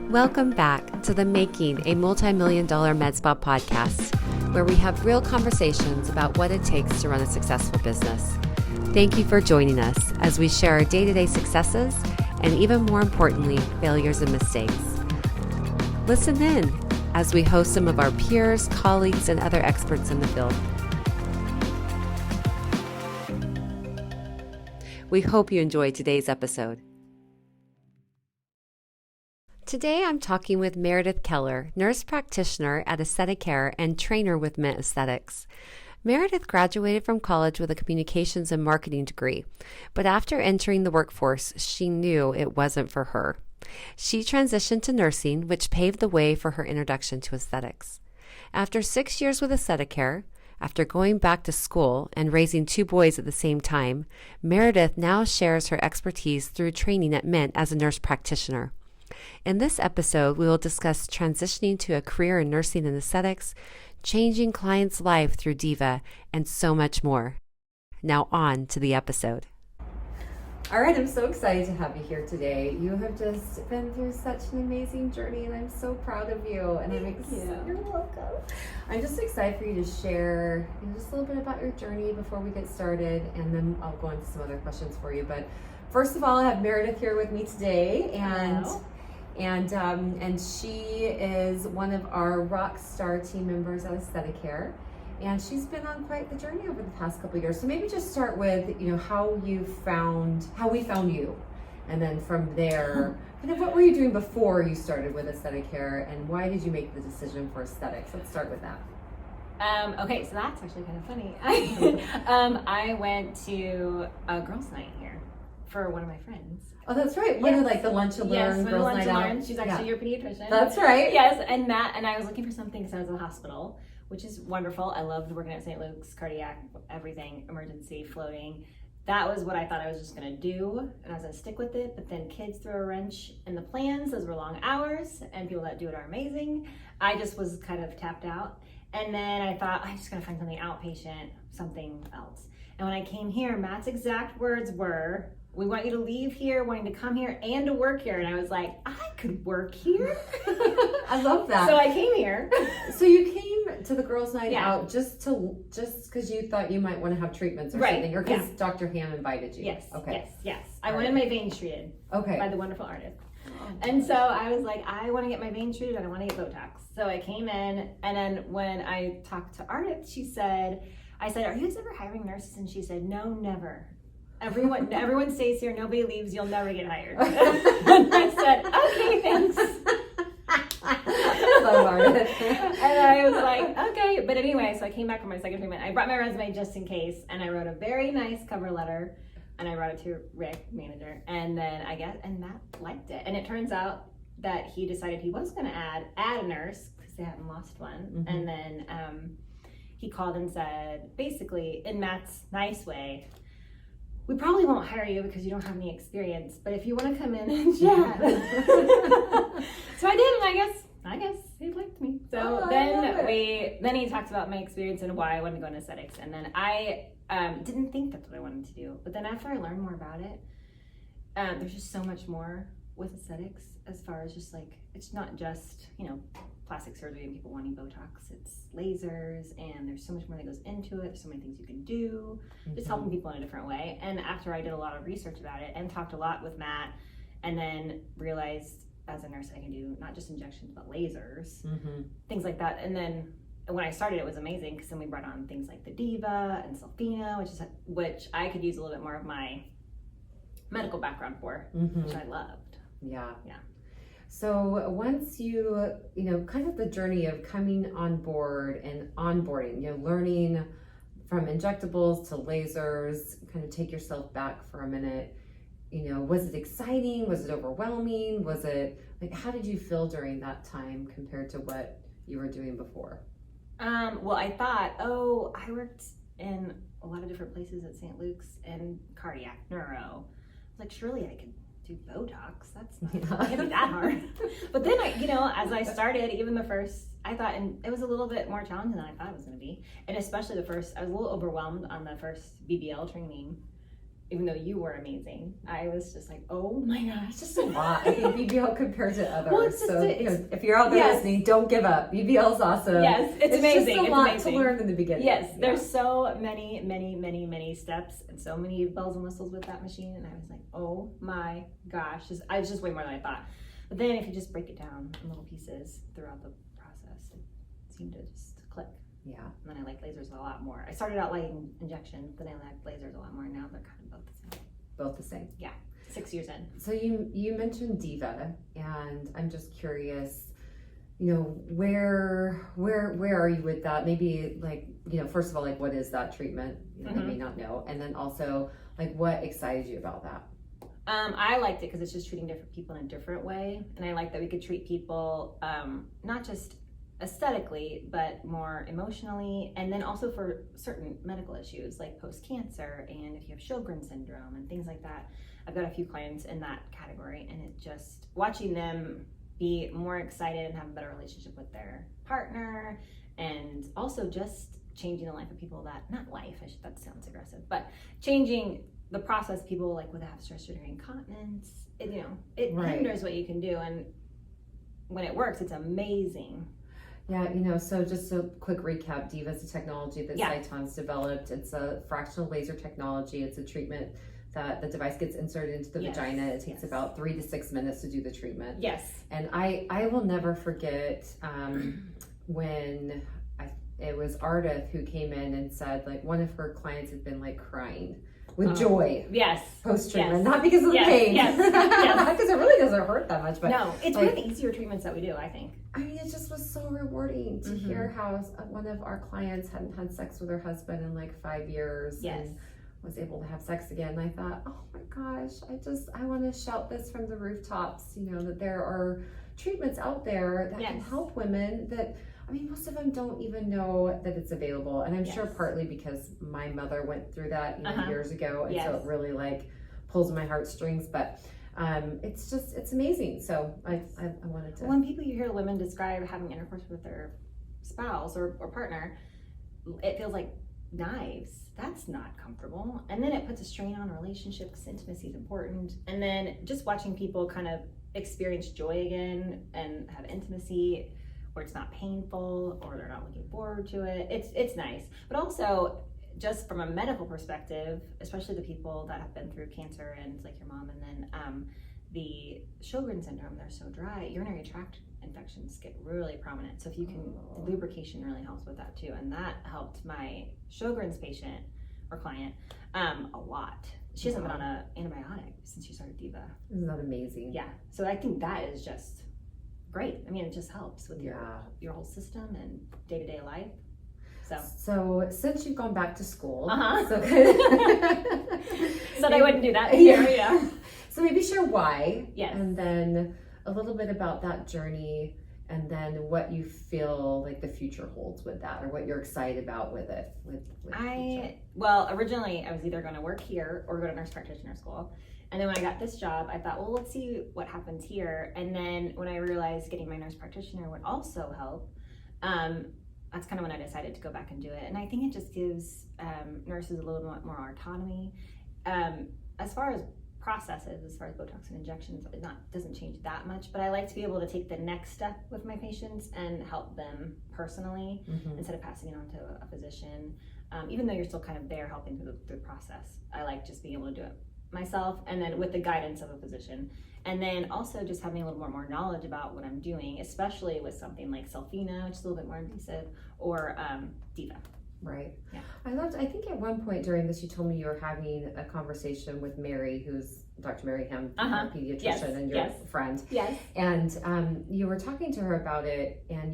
Welcome back to the Making a Multi-Million-Dollar Med Spa podcast, where we have real conversations about what it takes to run a successful business. Thank you for joining us as we share our day-to-day successes and, even more importantly, failures and mistakes. Listen in as we host some of our peers, colleagues, and other experts in the field. We hope you enjoyed today's episode. Today I'm talking with Meredith Keller, nurse practitioner at AesthetiCare and trainer with Mint Aesthetics. Meredith graduated from college with a communications and marketing degree, but after entering the workforce, she knew it wasn't for her. She transitioned to nursing, which paved the way for her introduction to aesthetics. After 6 years with AesthetiCare, after going back to school and raising 2 boys at the same time, Meredith now shares her expertise through training at Mint as a nurse practitioner. In this episode, we will discuss transitioning to a career in nursing and aesthetics, changing clients' life through Diva, and so much more. Now on to the episode. All right, I'm so excited to have you here today. You have just been through such an amazing journey, and I'm so proud of you. And you're welcome. I'm just excited for you to share just a little bit about your journey before we get started, and then I'll go into some other questions for you. But first of all, I have Meredith here with me today, and she is one of our rock star team members at AesthetiCare, and she's been on quite the journey over the past couple of years. So maybe just start with how we found you, and then from there, kind of what were you doing before you started with AesthetiCare, and why did you make the decision for aesthetics? Let's start with that. Okay, so that's actually kind of funny. I went to a girls' night here for one of my friends. Oh, that's right. One of the lunch and learn, girls' night out. She's actually your pediatrician. That's right. Yes, and I was looking for something because I was in the hospital, which is wonderful. I loved working at St. Luke's, cardiac, everything, emergency, floating. That was what I thought I was just gonna do, and I was gonna stick with it. But then kids threw a wrench in the plans. Those were long hours, and people that do it are amazing. I just was kind of tapped out. And then I thought, I'm just gonna find something outpatient, something else. And when I came here, Matt's exact words were, "We want you to leave here, wanting to come here and to work here." And I was like, I could work here. I love that. So I came here. So you came to the girls' night out just because you thought you might want to have treatments or something, or because Dr. Ham invited you? Yes. Okay. Yes. I wanted my veins treated. Okay. By the wonderful artist. And so I was like, I want to get my veins treated and I want to get Botox. So I came in, and then when I talked to Ardith, I said, "Are you guys ever hiring nurses?" And she said, "No, never. Everyone stays here. Nobody leaves. You'll never get hired." And I said, "Okay, thanks." Love Ardith. And I was like, "Okay." But anyway, so I came back for my second treatment. I brought my resume just in case, and I wrote a very nice cover letter, and I brought it to Rick, manager, and then and Matt liked it. And it turns out that he decided he was going to add a nurse because they hadn't lost one. Mm-hmm. And then he called and said, basically, in Matt's nice way, "We probably won't hire you because you don't have any experience, but if you want to come in and chat." So I did, and I guess he liked me. So then he talked about my experience and why I wanted to go into aesthetics, and then I didn't think that's what I wanted to do. But then after I learned more about it, there's just so much more with aesthetics, as far as just it's not just plastic surgery and people wanting Botox. It's lasers, and there's so much more that goes into it. There's so many things you can do, just helping people in a different way. And after I did a lot of research about it and talked a lot with Matt, and then realized as a nurse I can do not just injections but lasers, things like that. And then when I started, it was amazing because then we brought on things like the Diva and Sulfina, which I could use a little bit more of my medical background for, which I loved. Yeah. So once you kind of the journey of coming on board and onboarding, learning from injectables to lasers, kind of take yourself back for a minute. Was it exciting? Was it overwhelming? Was it how did you feel during that time compared to what you were doing before? Well, I thought, I worked in a lot of different places at St. Luke's and cardiac, neuro. I was like, surely I could do Botox. That's not can't be that hard. But then as I started, even the first, I thought, and it was a little bit more challenging than I thought it was going to be. And especially the first, I was a little overwhelmed on the first BBL training. even though you were amazing, I was just like, oh my gosh. It's just a lot. I think BBL compared to others. Well, it's just so if you're out there listening, don't give up. BBL is awesome. Yes, it's amazing. It's just a lot to learn in the beginning. Yes, there's so many steps and so many bells and whistles with that machine. And I was like, oh my gosh. I was just way more than I thought. But then if you just break it down in little pieces throughout the process, it seemed to just click. Yeah. And then I like lasers a lot more. I started out liking injection, then I like lasers a lot more. Now they're kind of both the same. Both the same. Yeah. 6 years in. So you mentioned Diva, and I'm just curious, you know, where are you with that? Maybe like, you know, first of all, like what is that treatment? You know, they may not know. And then also like what excited you about that? I liked it because it's just treating different people in a different way. And I like that we could treat people not just aesthetically, but more emotionally, and then also for certain medical issues like post-cancer and if you have Sjogren's syndrome and things like that. I've got a few clients in that category, and it just watching them be more excited and have a better relationship with their partner, and also just changing the life of people that sounds aggressive, but changing the process people like would have stress urinary incontinence. It hinders what you can do, and when it works, it's amazing. Yeah, you know, so just a quick recap, Diva is a technology that Cyton's developed. It's a fractional laser technology. It's a treatment that the device gets inserted into the vagina. It takes about 3 to 6 minutes to do the treatment. Yes. And I will never forget when it was Ardith who came in and said like one of her clients had been like crying with joy. Yes. Post-treatment, not because of the pain. Yes. Because it really doesn't hurt that much. But no, it's one of the easier treatments that we do, I think. I mean, it just was so rewarding to hear how one of our clients hadn't had sex with her husband in like 5 years and was able to have sex again. And I thought, oh my gosh, I want to shout this from the rooftops, you know, that there are treatments out there that can help women that, I mean, most of them don't even know that it's available. And I'm sure partly because my mother went through that years ago. And so it really like pulls my heartstrings, but it's amazing. So I wanted to. When people you hear women describe having intercourse with their spouse or partner, it feels like knives. That's not comfortable. And then it puts a strain on a relationship because intimacy is important. And then just watching people kind of experience joy again and have intimacy where it's not painful or they're not looking forward to it. It's nice. But also just from a medical perspective, especially the people that have been through cancer and like your mom, and then the Sjogren's syndrome, they're so dry, urinary tract infections get really prominent. So if you can, the lubrication really helps with that too. And that helped my Sjogren's patient or client a lot. She hasn't been on an antibiotic since she started Diva. Isn't that amazing? Yeah. So I think that is just great. I mean, it just helps with your whole system and day-to-day life. So since you've gone back to school, so they wouldn't do that here, So maybe share why, and then a little bit about that journey, and then what you feel like the future holds with that, or what you're excited about with it. Well, originally I was either going to work here or go to nurse practitioner school. And then when I got this job, I thought, well, let's see what happens here. And then when I realized getting my nurse practitioner would also help, that's kind of when I decided to go back and do it. And I think it just gives nurses a little bit more autonomy. As far as processes, as far as Botox and injections, it doesn't change that much, but I like to be able to take the next step with my patients and help them personally instead of passing it on to a physician. Even though you're still kind of there helping through the process, I like just being able to do it myself, and then with the guidance of a physician, and then also just having a little more knowledge about what I'm doing, especially with something like Selfina, which is a little bit more invasive, or Diva. Right. Yeah. I think at one point during this, you told me you were having a conversation with Mary, who's Dr. Mary Hem, a pediatrician and your friend. Yes. And you were talking to her about it, and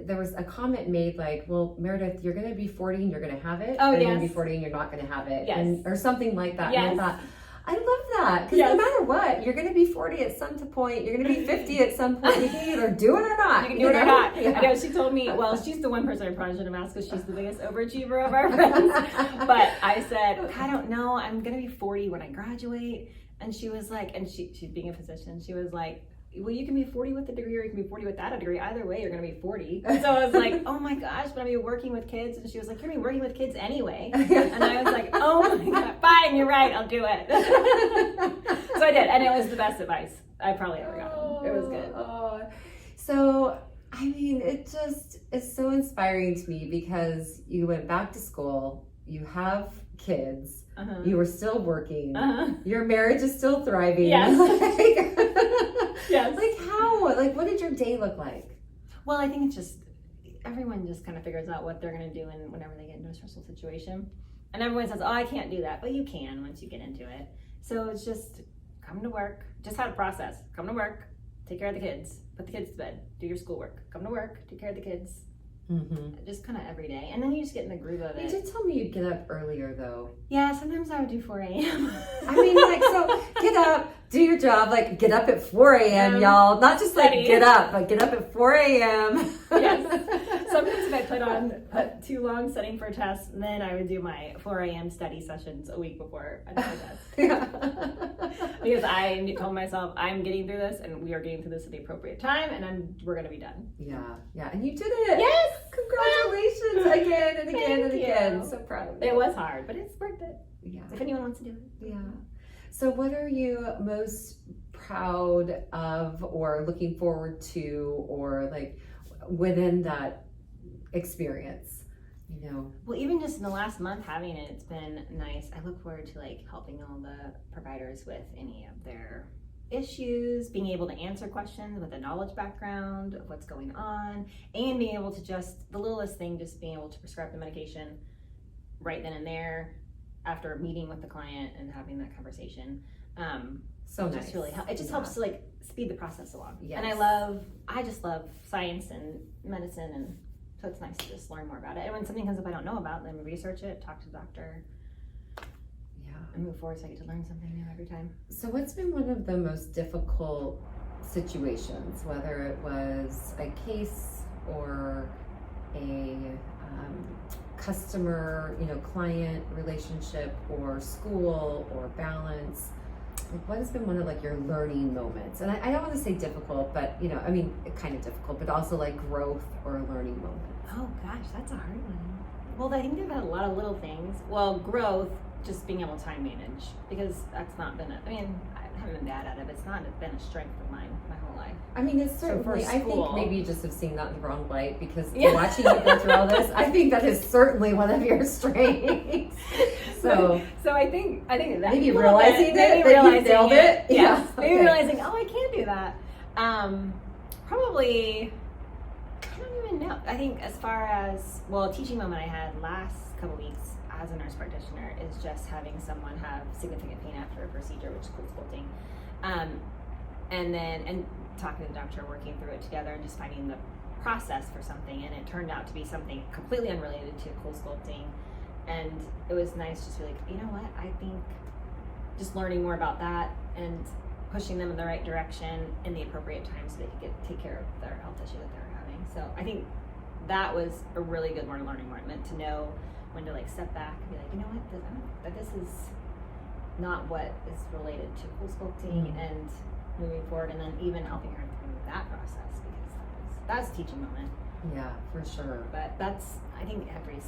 there was a comment made like, well, Meredith, you're going to be 40 and you're going to have it. Oh, or you're going to be 40 and you're not going to have it. Yes. Or something like that. Yes. And I thought, I love that, because no matter what, you're going to be 40 at some point, you're going to be 50 at some point. You can either do it or not. You can do it or not. Yeah. I know, she told me, well, she's the one person I probably should have asked because she's the biggest overachiever of our friends. But I said, I don't know, I'm going to be 40 when I graduate. And she was like, and she's being a physician, she was like, well, you can be 40 with a degree or you can be 40 without a degree. Either way, you're going to be 40. So I was like, oh my gosh, but I'm going to be working with kids. And she was like, you're going to be working with kids anyway. And I was like, oh my God, fine, you're right, I'll do it. So I did, and it was the best advice I probably ever got. It was good. So, I mean, it just is so inspiring to me because you went back to school, you have kids, you were still working, your marriage is still thriving. Yes. Yes. Like how? Like what did your day look like? Well, I think it's just, everyone just kind of figures out what they're going to do whenever they get into a stressful situation. And everyone says, oh, I can't do that. But you can once you get into it. So it's just come to work, just how to process. Come to work, take care of the kids, put the kids to bed, do your schoolwork, come to work, take care of the kids. Just kind of every day. And then you just get in the groove of it. You did tell me you'd get up earlier though. Yeah, sometimes I would do 4 a.m. I mean, like, so get up, do your job, like get up at 4 a.m., y'all. Not just like get up, but get up at 4 a.m. Yes. Sometimes if I put too long studying for a test, then I would do my 4 a.m. study sessions a week before I did my test. Because I told myself, I'm getting through this and we are getting through this at the appropriate time and we're going to be done. Yeah. And you did it. Yes. Congratulations again and again and again. So proud of you. It was hard, but it's worth it. Yeah. If anyone wants to do it. Yeah. So what are you most proud of or looking forward to or like within that experience? You know? Well, even just in the last month having it, it's been nice. I look forward to like helping all the providers with any of their issues, being able to answer questions with a knowledge background of what's going on, and being able to just, the littlest thing, just being able to prescribe the medication right then and there after meeting with the client and having that conversation. So just nice. Really help. It just helps to like speed the process along. Yes. And I just love science and medicine, and so it's nice to just learn more about it. And when something comes up I don't know about, then research it, talk to the doctor, and move forward, so I get to learn something new every time. So what's been one of the most difficult situations, whether it was a case or a customer, client relationship or school or balance? Like what has been one of like your learning moments? And I don't want to say difficult, but kind of difficult, but also like growth or learning moments. Oh gosh, that's a hard one. Well, I think they've had a lot of little things. Well, growth, just being able to time manage, because that's not been I haven't been bad at it, but it's not been a strength of mine my whole life. I mean, it's certainly, so I think maybe you just have seen that in the wrong light, because watching you go through all this, I think that is certainly one of your strengths. So I think that maybe realizing that you failed it. Yes. Maybe realizing, I can't do that. Probably, I don't even know. I think as far as, a teaching moment I had last couple weeks as a nurse practitioner is just having someone have significant pain after a procedure, which is cool sculpting. And talking to the doctor, working through it together, and just finding the process for something. And it turned out to be something completely unrelated to cool sculpting. And it was nice just to be like, you know what, I think just learning more about that and pushing them in the right direction in the appropriate time so they could take care of their health issue that they were having. So I think that was a really good learning moment, to know when to like step back and be like, you know what, this is not what is related to cool sculpting, and moving forward, and then even helping her through that process, because that's a teaching moment. Yeah, for sure. But that's, I think every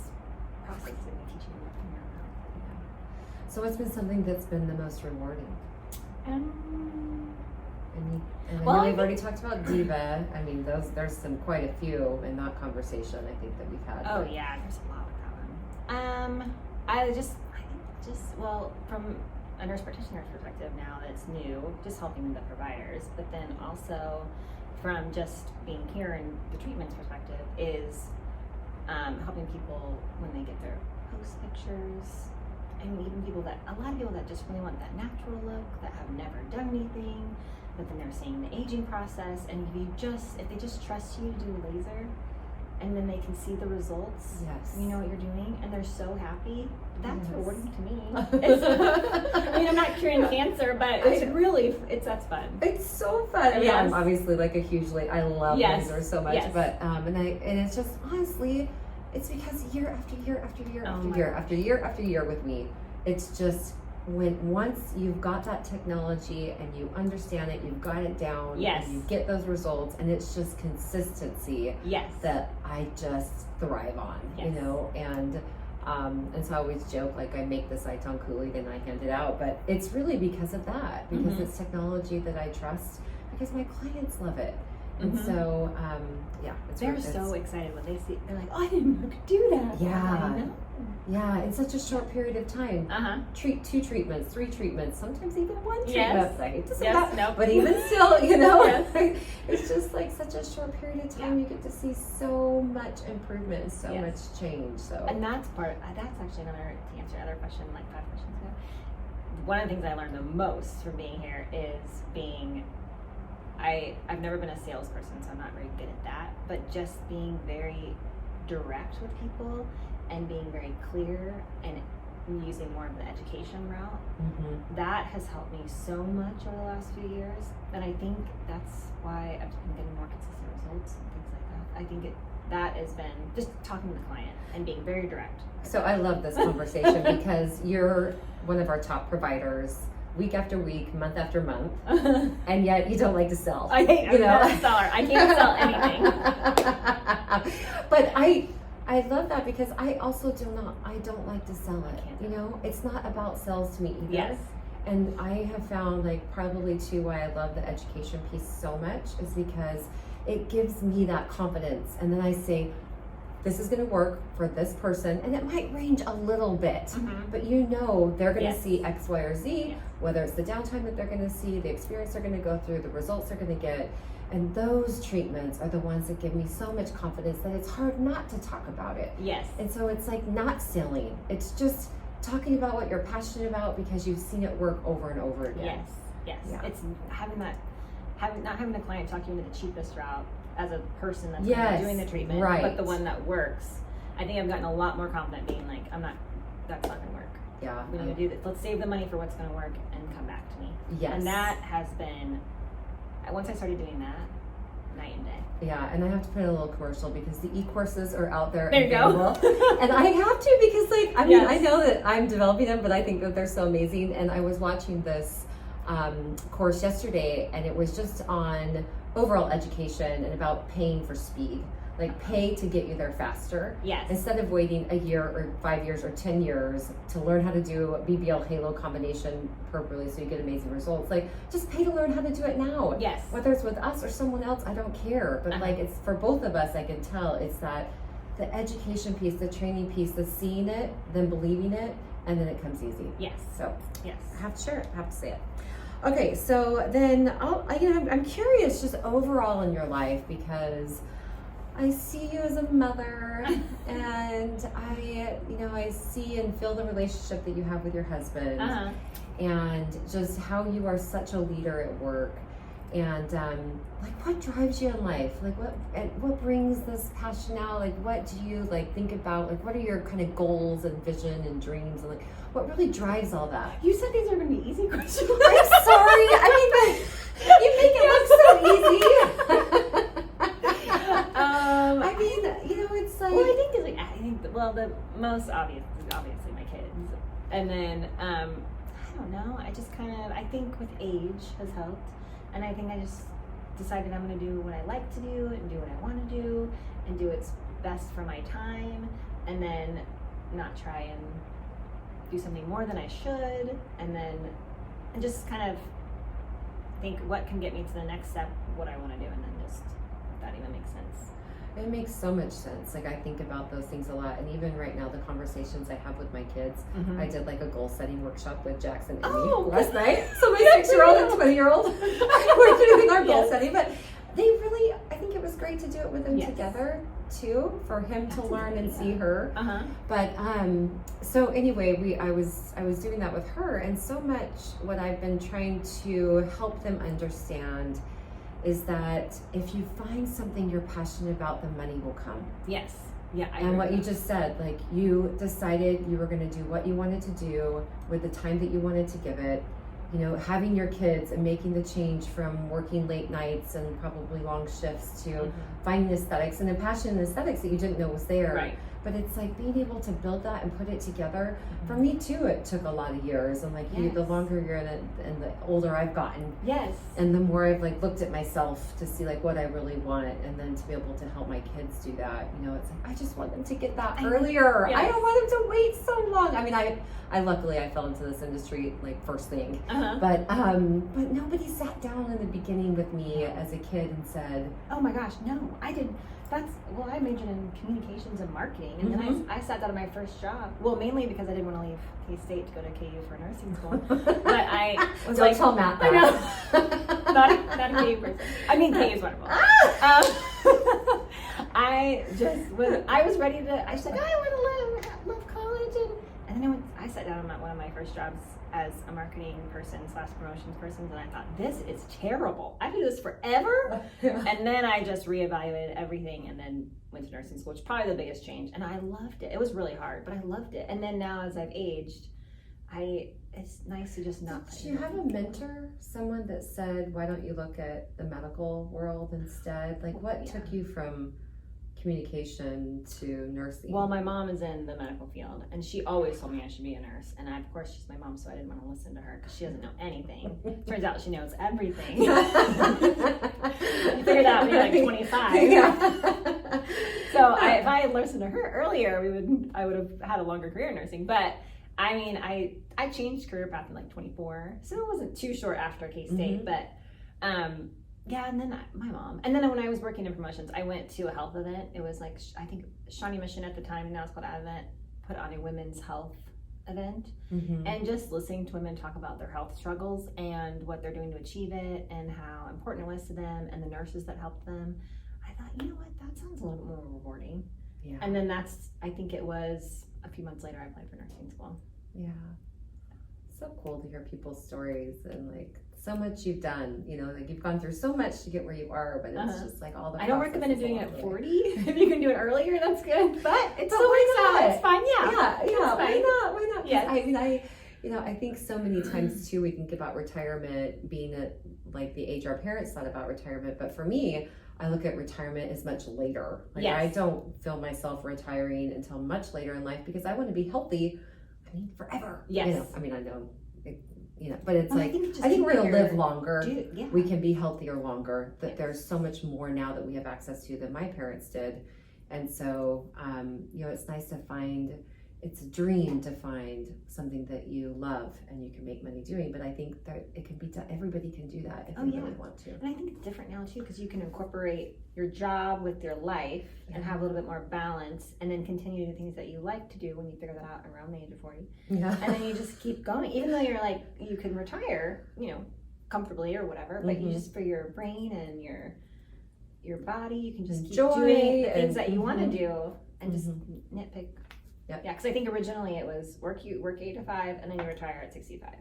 process is a teaching moment from here on out. Yeah. So what's been something that's been the most rewarding? I know we've already talked about Diva. I mean, there's quite a few in that conversation I think that we've had. Oh yeah, there's a lot with that one. I think from a nurse practitioner's perspective now that's new, just helping the providers, but then also from just being here in the treatments perspective is helping people when they get their post pictures. And even a lot of people that just really want that natural look, that have never done anything, but then they're seeing the aging process, and if they just trust you to do laser, and then they can see the results, you know what you're doing, and they're so happy, that's rewarding to me. I'm not curing cancer, but that's fun. It's so fun. I mean, I'm obviously like I love laser so much, but and it's just honestly, it's because year after year after year after year after year after year with me, it's just once you've got that technology and you understand it, you've got it down, yes, and you get those results, and it's just consistency, yes, that I just thrive on, yes, you know, and so I always joke, like, I make this iTone Kool-Aid and I hand it out, but it's really because of that, because mm-hmm. it's technology that I trust, because my clients love it. And mm-hmm. so, yeah. They're so excited when they see, they're like, oh, I didn't know I could do that. Yeah. Yeah, in such a short period of time. Treat 2 treatments, 3 treatments, sometimes even 1 treatment. Yes. I hate to say yes. that, No. but even still, you know, yes. It's just like such a short period of time. Yeah. You get to see so much improvement and so yes. much change. So, and that's actually another, to answer another question, like 5 questions ago. One of the things I learned the most from being here is being, I've never been a salesperson, so I'm not very good at that, but just being very direct with people and being very clear and using more of the education route, mm-hmm. that has helped me so much over the last few years, and I think that's why I've been getting more consistent results and things like that. I think that has been just talking to the client and being very direct. So I love this conversation because you're one of our top providers, week after week, month after month, and yet you don't like to sell. I'm not a seller. I can't sell anything. But I love that because I also don't like to sell it. You know, it's not about sales to me either. Yes. And I have found, like, probably too why I love the education piece so much is because it gives me that confidence. And then I say, this is going to work for this person, and it might range a little bit, mm-hmm. but you know they're going to yes. see X, Y, or Z, yes. whether it's the downtime that they're going to see, the experience they're going to go through, the results they're going to get. And those treatments are the ones that give me so much confidence that it's hard not to talk about it. Yes. And so it's like not selling. It's just talking about what you're passionate about because you've seen it work over and over again. Yes. Yes. Yeah. It's not having the client talk you into the cheapest route as a person that's yes. doing the treatment, right. but the one that works. I think I've gotten a lot more confident being like, that's not gonna work. Yeah. We need to do this. Let's save the money for what's gonna work and come back to me. Yes. And that has been, once I started doing that, night and day. Yeah, and I have to put in a little commercial because the e-courses are out there. There you go. And I have to because, like, I mean, yes. I know that I'm developing them, but I think that they're so amazing. And I was watching this course yesterday, and it was just on overall education and about paying for speed. Like, pay to get you there faster. Yes. Instead of waiting a year or 5 years or 10 years to learn how to do a BBL Halo combination appropriately so you get amazing results. Like, just pay to learn how to do it now. Yes. Whether it's with us or someone else, I don't care. But like, it's for both of us, I can tell it's that the education piece, the training piece, the seeing it, then believing it, and then it comes easy. Yes. So yes. I have to share it, I have to say it. Okay, so then I'm curious just overall in your life because I see you as a mother, and I see and feel the relationship that you have with your husband, and just how you are such a leader at work, and like, what drives you in life? Like, what brings this passion out? Like, what do you think about? Like, what are your kind of goals and vision and dreams, and like, what really drives all that? You said these are going to be easy questions. I'm sorry. I mean, you make it look so easy. I mean, it's like. Well, the most obvious is obviously my kids, and then I don't know. I think with age has helped, and I think I just decided I'm going to do what I like to do and do what I want to do and do what's best for my time, and then not try and do something more than I should, and just kind of think what can get me to the next step, what I want to do, and then just, if that even makes sense. It makes so much sense. Like, I think about those things a lot, and even right now, the conversations I have with my kids, I did like a goal setting workshop with Jackson and Amy last night. So my 6-year-old and 20-year-old were doing our goal setting, but they really, I think it was great to do it with them together too, for him to learn and see her. But so anyway, I was doing that with her, and so much what I've been trying to help them understand is that if you find something you're passionate about, the money will come. Yes. Yeah. And what you just said, like, you decided you were going to do what you wanted to do with the time that you wanted to give it. Having your kids and making the change from working late nights and probably long shifts to finding aesthetics and a passion in aesthetics that you didn't know was there. Right. but it's like being able to build that and put it together. For me too, it took a lot of years, and like the longer you're in it and the older I've gotten, and the more I've like looked at myself to see like what I really want, and then to be able to help my kids do that, you know, it's like I just want them to get that earlier. I don't want them to wait so long. I mean, I luckily I fell into this industry like first thing, but nobody sat down in the beginning with me as a kid and said, oh my gosh, no, I did. I majored in communications and marketing, and then I sat down at my first job. Well, mainly because I didn't want to leave K-State to go to KU for nursing school. But I was don't tell Matt that. I know. not a KU person. I mean, KU is wonderful. I was ready to. I said, I want to love college, and then I sat down at one of my first jobs as a marketing person / promotions person, and I thought, this is terrible. I do this forever. And then I just reevaluated everything and then went to nursing school, which is probably the biggest change. And I loved it. It was really hard, but I loved it. And then now as I've aged, it's nice to just not. Did you have a mentor, someone that said, why don't you look at the medical world instead? Like what took you from communication to nursing? Well, my mom is in the medical field, and she always told me I should be a nurse. And of course, she's my mom, so I didn't want to listen to her because she doesn't know anything. Turns out she knows everything. You figure that out when you're like 25. So if I had listened to her earlier, I would have had a longer career in nursing. But I mean, I changed career path in like 24, so it wasn't too short after K-State. But and then my mom. And then when I was working in promotions, I went to a health event. It was like, I think Shawnee Mission at the time, and now it's called Advent, put on a women's health event. And just listening to women talk about their health struggles and what they're doing to achieve it and how important it was to them and the nurses that helped them. I thought, you know what, that sounds a little bit more rewarding. And then I think it was a few months later, I applied for nursing school. So cool to hear people's stories and like so much you've done, you know, like you've gone through so much to get where you are, but it's just like all the I don't recommend doing it at 40. If you can do it earlier, that's good. But it's still works out. It's fine. Why not? Yeah. I mean, I think so many times too we think about retirement being at like the age our parents thought about retirement, but for me, I look at retirement as much later. Like I don't feel myself retiring until much later in life because I want to be healthy. I mean, forever. Yes. You know, I mean, I know. But it's I think we're gonna live longer. We can be healthier longer. That there's so much more now that we have access to than my parents did, and so it's nice to find. It's a dream to find something that you love and you can make money doing. But I think that it can be done. Everybody can do that if they really want to. And I think it's different now too because you can incorporate your job with your life and have a little bit more balance, and then continue the things that you like to do when you figure that out around the age of 40. And then you just keep going, even though you're like you can retire, comfortably or whatever. But you just for your brain and your body, you can just keep doing the things that you want to do and just nitpick. Yeah, because I think originally it was work 8 to 5 and then you retire at 65.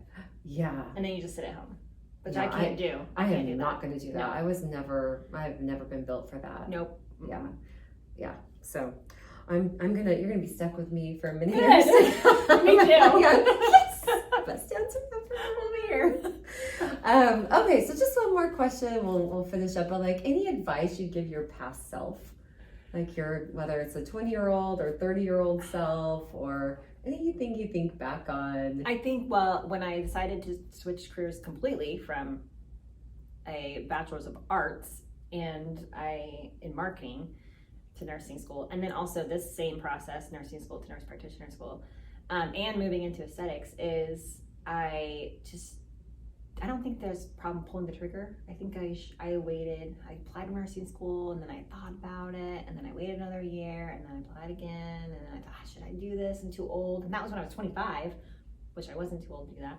Yeah. And then you just sit at home, which I can't do. I am not going to do that. No. I've never been built for that. Nope. Yeah. So you're gonna be stuck with me for a minute. Me too. Yes. Best answer ever over here. Okay, so just one more question. We'll finish up. But like, any advice you'd give your past self? Like whether it's a 20-year-old or 30-year-old self, or anything you think back on? I think, when I decided to switch careers completely from a bachelor's of arts in marketing to nursing school, and then also this same process, nursing school to nurse practitioner school, and moving into aesthetics, is I don't think there's a problem pulling the trigger. I think I waited. I applied to nursing school, and then I thought about it, and then I waited another year, and then I applied again, and then I thought, should I do this? I'm too old. And that was when I was 25, which I wasn't too old to do that.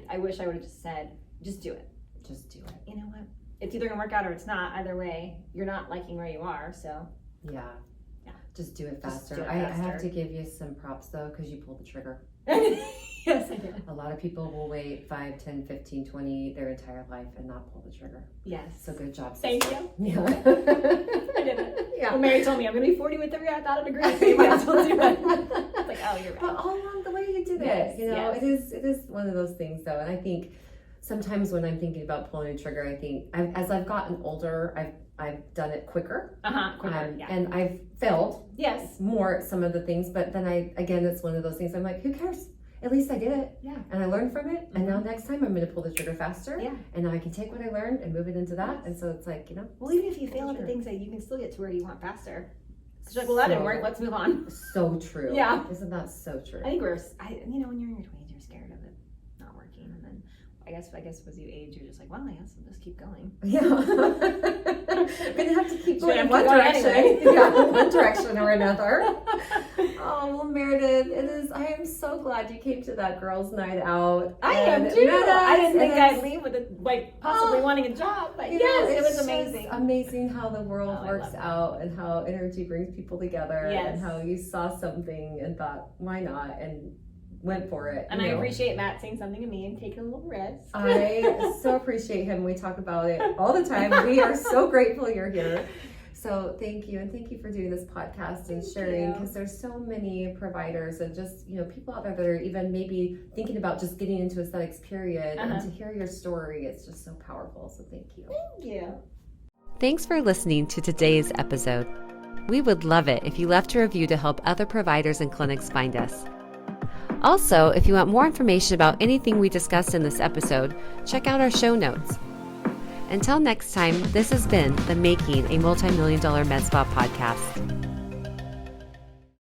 I wish I would have just said, just do it. Just do it. You know what? It's either going to work out or it's not. Either way, you're not liking where you are, so. Yeah. Just do it faster. I have to give you some props, though, because you pulled the trigger. Yes, I did. A lot of people will wait 5, 10, 15, 20 their entire life and not pull the trigger. Yes. So good job. Thank you. Yeah. I did it. Yeah. Well, Mary told me I'm going to be 40 with the without a degree. So you might as well do it. It's like, oh, you're right. But all along the way you did it. Yes. It is one of those things, though. And I think sometimes when I'm thinking about pulling a trigger, I think as I've gotten older, I've done it quicker. Quicker, yeah. And I've failed Yes. more at some of the things, but then again, it's one of those things I'm like, who cares? At least I did it. Yeah. And I learned from it. And now next time I'm going to pull the trigger faster. Yeah. And now I can take what I learned and move it into that. And so it's like, Well, even if you fail at the things that you can still get to where you want faster. It's like, well, that didn't work. Let's move on. So true. Yeah. Isn't that so true? I think when you're in your 20s, you're scared of it not working. And then I guess as you age, you're just like, well, I guess I'll just keep going. Yeah. I'm going to have to keep going in one going direction. anyway. Yeah, one direction or another. Oh, well, Meredith, I am so glad you came to that girls' night out. I am too. I didn't think I'd leave with possibly wanting a job, but yes, it was amazing. Amazing how the world works out and how energy brings people together and how you saw something and thought, why not? And went for it. And I appreciate Matt saying something to me and taking a little risk. I so appreciate him. We talk about it all the time. We are so grateful you're here. So thank you, and thank you for doing this podcast and sharing, because there's so many providers and just people out there that are even maybe thinking about just getting into aesthetics period, and to hear your story, it's just so powerful. So thank you. Thank you. Thanks for listening to today's episode. We would love it if you left a review to help other providers and clinics find us. Also, if you want more information about anything we discussed in this episode, check out our show notes. Until next time, this has been the Making a Multi-Million-Dollar Med Spa podcast.